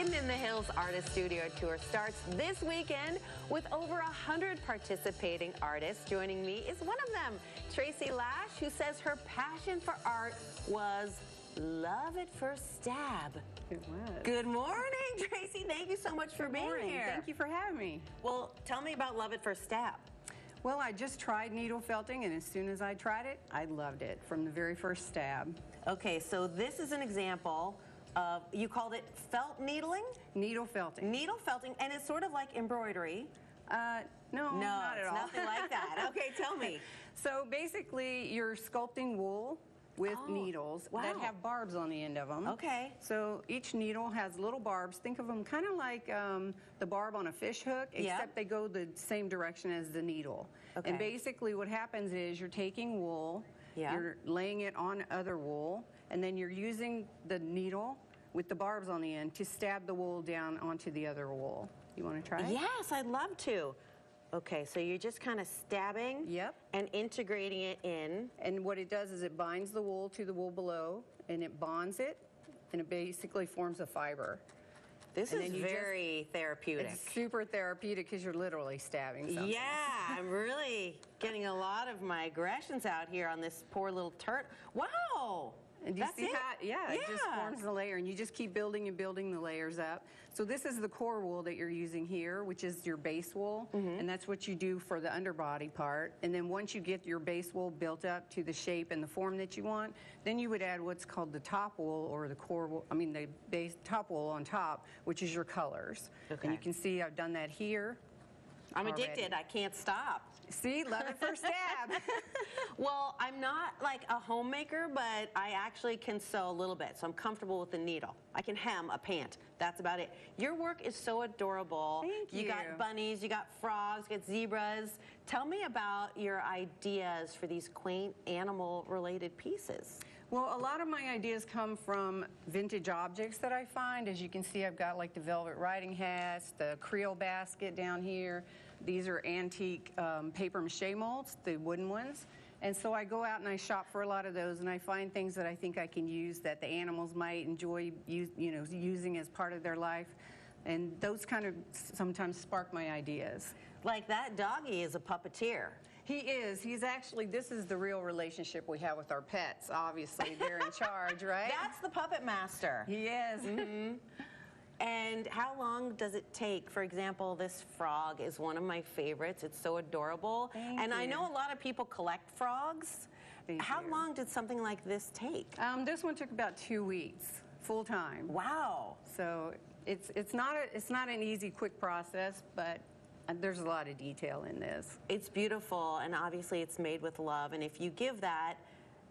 Hidden in the Hills Artist Studio Tour starts this weekend with over 100 participating artists. Joining me is one of them, Tracy Laasch, who says her passion for art was love at first stab. It was. Good morning, Tracy. Thank you so much for being here. Thank you for having me. Well, tell me about love at first stab. Well, I just tried needle felting, and as soon as I tried it, I loved it from the very first stab. Okay, so this is an example of, you called it felt needling? Needle felting. Needle felting, and it's sort of like embroidery. No, not at all. Nothing like that. Okay, tell me. So basically, you're sculpting wool with needles that have barbs on the end of them. Okay. So each needle has little barbs. Think of them kind of like the barb on a fish hook, except they go the same direction as the needle. Okay. And basically what happens is you're taking wool, you're laying it on other wool, and then you're using the needle with the barbs on the end to stab the wool down onto the other wool. You want to try it? Yes, I'd love to. Okay, so you're just kind of stabbing and integrating it in. And what it does is it binds the wool to the wool below, and it bonds it, and it basically forms a fiber. This is very therapeutic. It's super therapeutic because you're literally stabbing something. Yeah, I'm really getting a lot of my aggressions out here on this poor little Wow! And you see how, it just forms the layer, and you just keep building and building the layers up. So this is the core wool that you're using here, which is your base wool, and that's what you do for the underbody part. And then once you get your base wool built up to the shape and the form that you want, then you would add what's called the top wool, or the core wool, the base top wool on top, which is your colors. Okay. And you can see I've done that here. I'm addicted. I can't stop. See, love at first stab. Well, I'm not like a homemaker, but I actually can sew a little bit, so I'm comfortable with the needle. I can hem a pant. That's about it. Your work is so adorable. Thank you. You got bunnies, you got frogs, you got zebras. Tell me about your ideas for these quaint animal-related pieces. Well, a lot of my ideas come from vintage objects that I find. As you can see, I've got like the velvet riding hats, the Creole basket down here. These are antique paper mache molds, the wooden ones. And so I go out and I shop for a lot of those, and I find things that I think I can use that the animals might enjoy using as part of their life. And those kind of sometimes spark my ideas. Like that doggy is a puppeteer. He is. He's actually, this is the real relationship we have with our pets, obviously. They're in charge, right? That's the puppet master. He is. And how long does it take? For example, this frog is one of my favorites. It's so adorable. Thank you. I know a lot of people collect frogs. How long did something like this take? This one took about 2 weeks, full time. Wow. So it's not an easy, quick process, but there's a lot of detail in this. It's beautiful, and obviously it's made with love, and if you give that,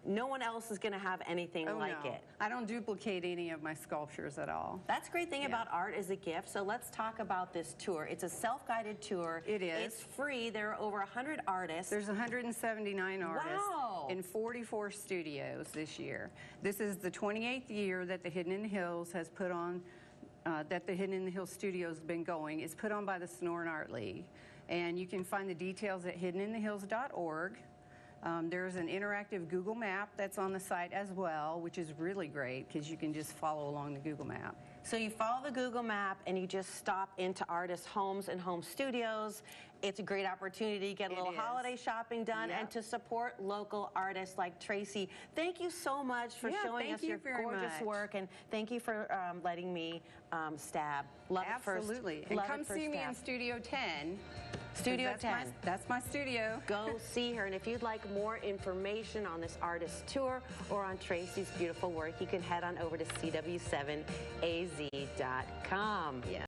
no one else is going to have anything like it. I don't duplicate any of my sculptures at all. That's the great thing about art as a gift. So let's talk about this tour. It's a self-guided tour. It is. It's free. There are over 100 artists. There's 179 artists in 44 studios this year. This is the 28th year that the Hidden in the Hills has put on that the Hidden in the Hills Studio has been going. It's put on by the Sonoran Art League. And you can find the details at hiddeninthehills.org. There's an interactive Google map that's on the site as well, which is really great because you can just follow along the Google map. So you follow the Google map and you just stop into artists' homes and home studios. It's a great opportunity to get a little holiday shopping done and to support local artists like Tracy. Thank you so much for showing us your gorgeous work, and thank you for letting me stab. Love Absolutely. And come see me in Studio 10. Studio 10. That's my studio. Go see her. And if you'd like more information on this artist tour or on Tracy's beautiful work, you can head on over to cw7az.com. Yeah.